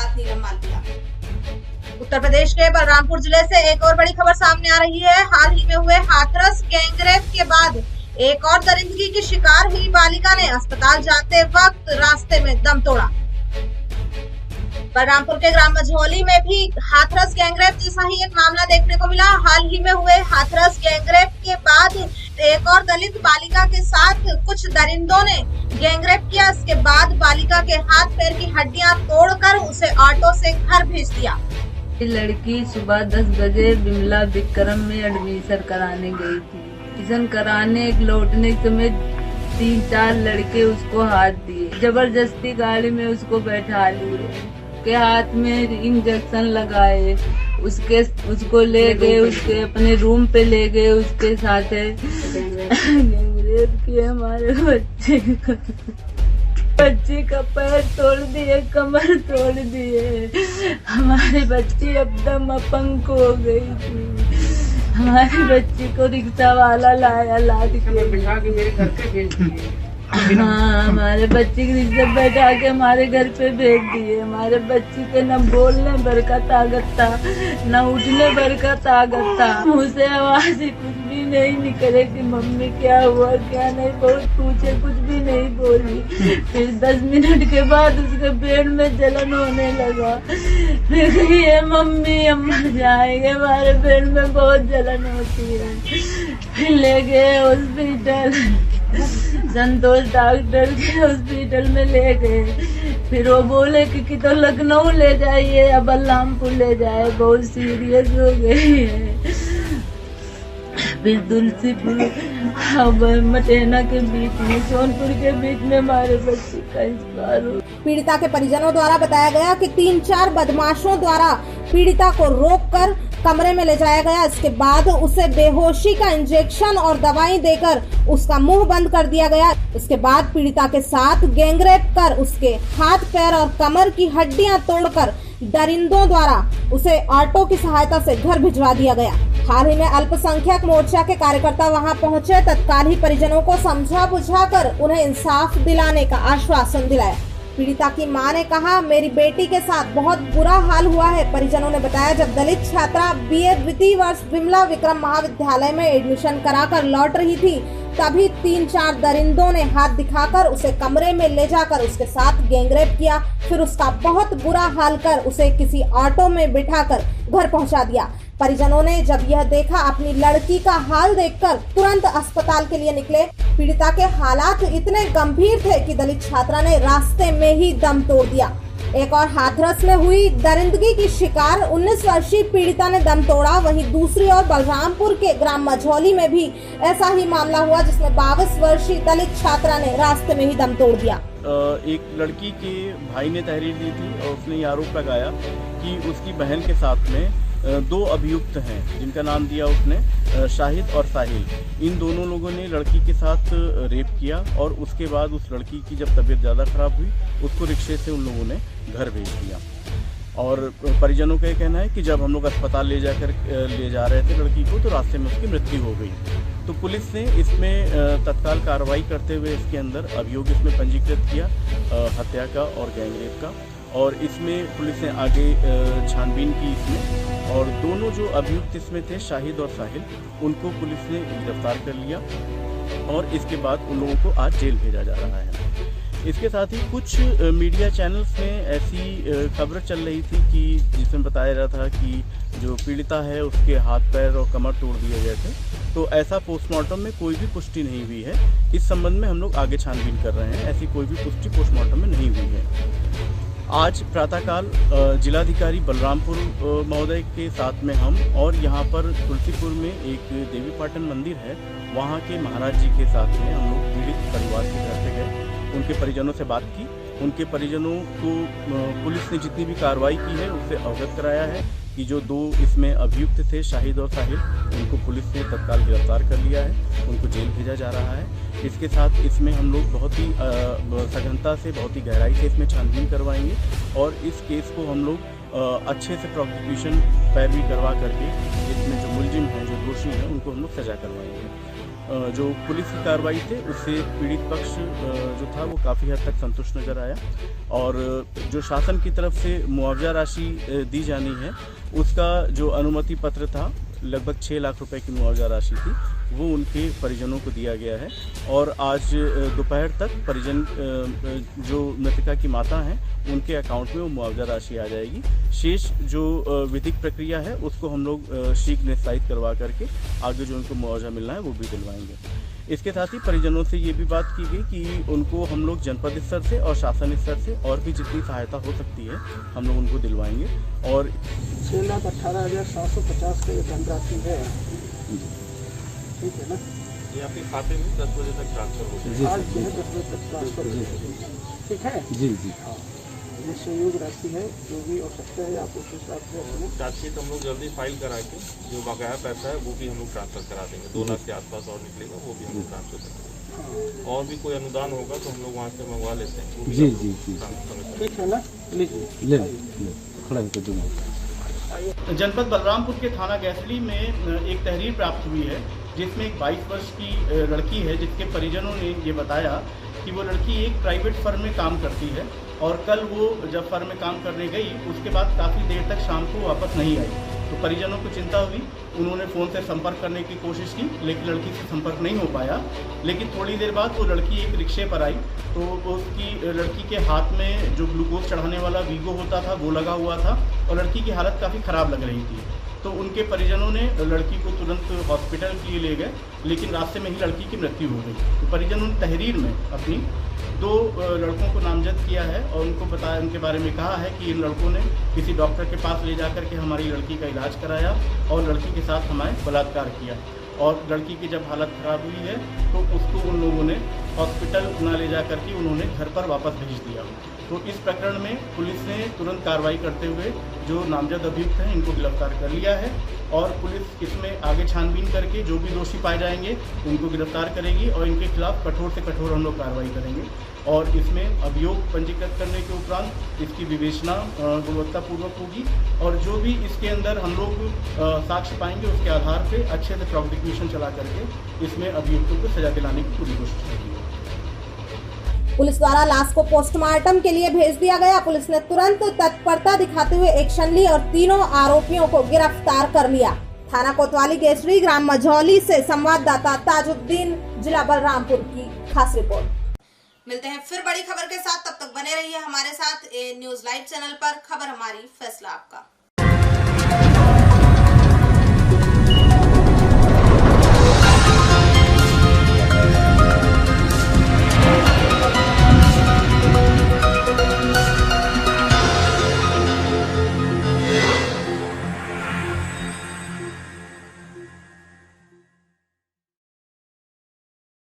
साथ नीलम मालविया। उत्तर प्रदेश के बलरामपुर जिले से एक और बड़ी खबर सामने आ रही है। हाल ही में हुए हाथरस गैंगरेप के बाद एक और दरिंदगी की शिकार हुई बालिका ने अस्पताल जाते वक्त रास्ते में दम तोड़ा। बलरामपुर के ग्राम मझौली में भी हाथरस गैंगरेप जैसा ही एक मामला देखने को मिला। हाल ही में हुए हाथरस गैंगरेप के बाद एक और दलित बालिका के साथ कुछ दरिंदों ने गैंगरेप किया। इसके बाद बालिका के हाथ पैर की हड्डियां तोड़कर उसे ऑटो से घर भेज दिया। लड़की सुबह 10 बजे बिमला विक्रम में एडमिशन कराने गई थी। एडमिशन कराने लौटने के समय 3-4 लड़के उसको हाथ दिए, जबरदस्ती गाड़ी में उसको बैठा लिए, के हाथ में इंजेक्शन लगाए, उसको ले गए, उसके अपने रूम पे ले गए, उसके साथ गैंगरेप किए। हमारे बच्चे का पैर तोड़ दिए, कमर तोड़ दिए। हमारी बच्ची एकदम अपंग हो गई थी। हमारी बच्ची को रिक्शा वाला लाया, लाद के बिठा के मेरे घर पे भेज दिए। हाँ, हमारे बच्चे की रिक्शा बैठा के हमारे घर पे भेज दिए। हमारे बच्ची के न बोलने भर का ताकत था, न उठने भर का ताकत था। मुझसे आवाज ही कुछ भी नहीं निकले कि मम्मी क्या हुआ क्या नहीं, बहुत पूछे, कुछ भी नहीं बोली। फिर 10 मिनट के बाद उसके पेट में जलन होने लगा। फिर कही है मम्मी हम मर जाएंगे, हमारे पेट में बहुत जलन होती है। फिर ले गए हॉस्पिटल, संतोष डॉक्टर के हॉस्पिटल में ले गए। फिर वो बोले कि तो लखनऊ ले जाइए या बलरामपुर ले जाए, बहुत सीरियस हो गई है। फिर तुलसीपुर मटेना के बीच में, सोनपुर के बीच में हमारे बच्चे का इंतजार हो। पीड़िता के परिजनों द्वारा बताया गया कि 3-4 बदमाशों द्वारा पीड़िता को रोककर कमरे में ले जाया गया। इसके बाद उसे बेहोशी का इंजेक्शन और दवाई देकर उसका मुंह बंद कर दिया गया। इसके बाद पीड़िता के साथ गैंगरेप कर उसके हाथ पैर और कमर की हड्डियां तोड़कर दरिंदों द्वारा उसे ऑटो की सहायता से घर भिजवा दिया गया। हाल ही में अल्पसंख्यक मोर्चा के कार्यकर्ता वहां पहुंचे, तत्काल ही परिजनों को समझा बुझाकर उन्हें इंसाफ दिलाने का आश्वासन दिलाया। पीड़िता की मां ने कहा, मेरी बेटी के साथ बहुत बुरा हाल हुआ है। परिजनों ने बताया, जब दलित छात्रा BA द्वितीय वर्ष बिमला विक्रम महाविद्यालय में एडमिशन कराकर लौट रही थी, तभी 3-4 दरिंदों ने हाथ दिखाकर उसे कमरे में ले जाकर उसके साथ गैंगरेप किया। फिर उसका बहुत बुरा हाल कर उसे किसी ऑटो में बिठाकर घर पहुंचा दिया। परिजनों ने जब यह देखा, अपनी लड़की का हाल देखकर तुरंत अस्पताल के लिए निकले। पीड़िता के हालात इतने गंभीर थे कि दलित छात्रा ने रास्ते में ही दम तोड़ दिया। एक और हाथरस में हुई दरिंदगी की शिकार 19 वर्षीय पीड़िता ने दम तोड़ा। वहीं दूसरी ओर बलरामपुर के ग्राम मझौली में भी ऐसा ही मामला हुआ, जिसमें 22 वर्षीय दलित छात्रा ने रास्ते में ही दम तोड़ दिया। एक लड़की के भाई ने तहरीर दी थी और उसने ये आरोप लगाया कि उसकी बहन के साथ में 2 अभियुक्त हैं, जिनका नाम दिया उसने शाहिद और साहिल। इन दोनों लोगों ने लड़की के साथ रेप किया और उसके बाद उस लड़की की जब तबीयत ज़्यादा खराब हुई, उसको रिक्शे से उन लोगों ने घर भेज दिया। और परिजनों का ये कहना है कि जब हम लोग अस्पताल ले जा रहे थे लड़की को, तो रास्ते में उसकी मृत्यु हो गई। तो पुलिस ने इसमें तत्काल कार्रवाई करते हुए इसके अंदर अभियोग इसमें पंजीकृत किया, हत्या का और गैंगरेप का। और इसमें पुलिस ने आगे छानबीन की इसमें, और दोनों जो अभियुक्त इसमें थे शाहिद और साहिल, उनको पुलिस ने गिरफ्तार कर लिया और इसके बाद उन लोगों को आज जेल भेजा जा रहा है। इसके साथ ही कुछ मीडिया चैनल्स में ऐसी खबर चल रही थी कि जिसमें बताया जा रहा था कि जो पीड़िता है उसके हाथ पैर और कमर तोड़ दिए गए थे। तो ऐसा पोस्टमार्टम में कोई भी पुष्टि नहीं हुई है। इस संबंध में हम लोग आगे छानबीन कर रहे हैं। ऐसी कोई भी पुष्टि पोस्टमार्टम में नहीं हुई है। आज प्रातःकाल जिलाधिकारी बलरामपुर महोदय के साथ में हम और यहाँ पर तुलसीपुर में एक देवी पाटन मंदिर है, वहाँ के महाराज जी के साथ में हम लोग पीड़ित परिवार के घर पे गए, उनके परिजनों से बात की। उनके परिजनों को पुलिस ने जितनी भी कार्रवाई की है उससे अवगत कराया है कि जो 2 इसमें अभियुक्त थे शाहिद और साहिल, उनको पुलिस ने तत्काल गिरफ्तार कर लिया है, उनको जेल भेजा जा रहा है। इसके साथ इसमें हम लोग बहुत ही सघनता से, बहुत ही गहराई से इसमें छानबीन करवाएंगे और इस केस को हम लोग अच्छे से प्रोसिक्यूशन पैरवी करवा करके इसमें जो मुलजिम हैं, जो दोषी हैं, उनको हम लोग सजा करवाएंगे। जो पुलिस की कार्रवाई थे उससे पीड़ित पक्ष जो था वो काफ़ी हद तक संतुष्ट नज़र आया और जो शासन की तरफ से मुआवजा राशि दी जानी है उसका जो अनुमति पत्र था लगभग 6 लाख रुपए की मुआवजा राशि थी वो उनके परिजनों को दिया गया है और आज दोपहर तक परिजन जो मृतका की माता हैं उनके अकाउंट में वो मुआवजा राशि आ जाएगी। शेष जो विधिक प्रक्रिया है उसको हम लोग शीघ्र निस्तारित करवा करके आगे जो उनको मुआवजा मिलना है वो भी दिलवाएंगे। इसके साथ ही परिजनों से ये भी बात की गई कि उनको हम लोग जनपद स्तर से और शासन स्तर से और भी जितनी सहायता हो सकती है हम लोग उनको दिलवाएंगे। और 6,18,750 का ये धनराशि है, ठीक है ना? ये आपके खाते में 10 बजे तक ट्रांसफर हो जाएगा। आज जो है 10 बजे तक ट्रांसफर हो जाएगा, ठीक है? जी जी। हाँ, ये सहयोग राशि है, जो भी आवश्यकता है आप उस हिसाब से अपने चार्जशीट हम लोग जल्दी फाइल करा के जो बकाया पैसा है वो भी हम लोग ट्रांसफर करा देंगे। 2 लाख के आसपास और निकलेगा वो भी हम लोग ट्रांसफर कर देंगे। और भी कोई अनुदान होगा तो हम लोग वहाँ से मंगवा लेते हैं, वो भी जी हम लोग जी जी। ट्रांसफर कर ठीक है ना? लीजिए ले खड़ा होकर दूंगा। जनपद बलरामपुर के थाना गैसली में एक तहरीर प्राप्त हुई है जिसमें एक 22 वर्ष की लड़की है जिसके परिजनों ने ये बताया कि वो लड़की एक प्राइवेट फर्म में काम करती है और कल वो जब फर्म में काम करने गई उसके बाद काफ़ी देर तक शाम को वापस नहीं आई। तो परिजनों को चिंता हुई, उन्होंने फ़ोन से संपर्क करने की कोशिश की लेकिन लड़की से संपर्क नहीं हो पाया। लेकिन थोड़ी देर बाद वो लड़की एक रिक्शे पर आई तो उसकी लड़की के हाथ में जो ग्लूकोज चढ़ाने वाला वीगो होता था वो लगा हुआ था और लड़की की हालत काफ़ी ख़राब लग रही थी। तो उनके परिजनों ने लड़की को तुरंत हॉस्पिटल के लिए ले गए लेकिन रास्ते में ही लड़की की मृत्यु हो गई। तो परिजनों ने तहरीर में अपनी 2 लड़कों को नामजद किया है और उनको बताया, उनके बारे में कहा है कि इन लड़कों ने किसी डॉक्टर के पास ले जाकर के हमारी लड़की का इलाज कराया और लड़की के साथ हमारे बलात्कार किया और लड़की की जब हालत ख़राब हुई है तो उसको उन लोगों ने हॉस्पिटल ना ले जा करके उन्होंने घर पर वापस भेज दिया। तो इस प्रकरण में पुलिस ने तुरंत कार्रवाई करते हुए जो नामजद अभियुक्त हैं इनको गिरफ्तार कर लिया है और पुलिस इसमें आगे छानबीन करके जो भी दोषी पाए जाएंगे उनको गिरफ्तार करेगी और इनके खिलाफ कठोर से कठोर हम लोग कार्रवाई करेंगे और इसमें अभियोग पंजीकृत करने के उपरांत इसकी विवेचना गुणवत्तापूर्वक होगी और जो भी इसके अंदर हम लोग साक्ष्य पाएंगे उसके आधार पर अच्छे से प्रोसिक्यूशन चला करके इसमें अभियुक्तों को सजा दिलाने की पूरी कोशिश करेंगे। पुलिस द्वारा लाश को पोस्टमार्टम के लिए भेज दिया गया। पुलिस ने तुरंत तत्परता दिखाते हुए एक्शन ली और तीनों आरोपियों को गिरफ्तार कर लिया। थाना कोतवाली केसरी ग्राम मझौली से संवाददाता ताजुद्दीन, जिला बलरामपुर की खास रिपोर्ट। मिलते हैं फिर बड़ी खबर के साथ, तब तक बने रहिए हमारे साथ न्यूज़ लाइव चैनल पर। खबर हमारी, फैसला आपका।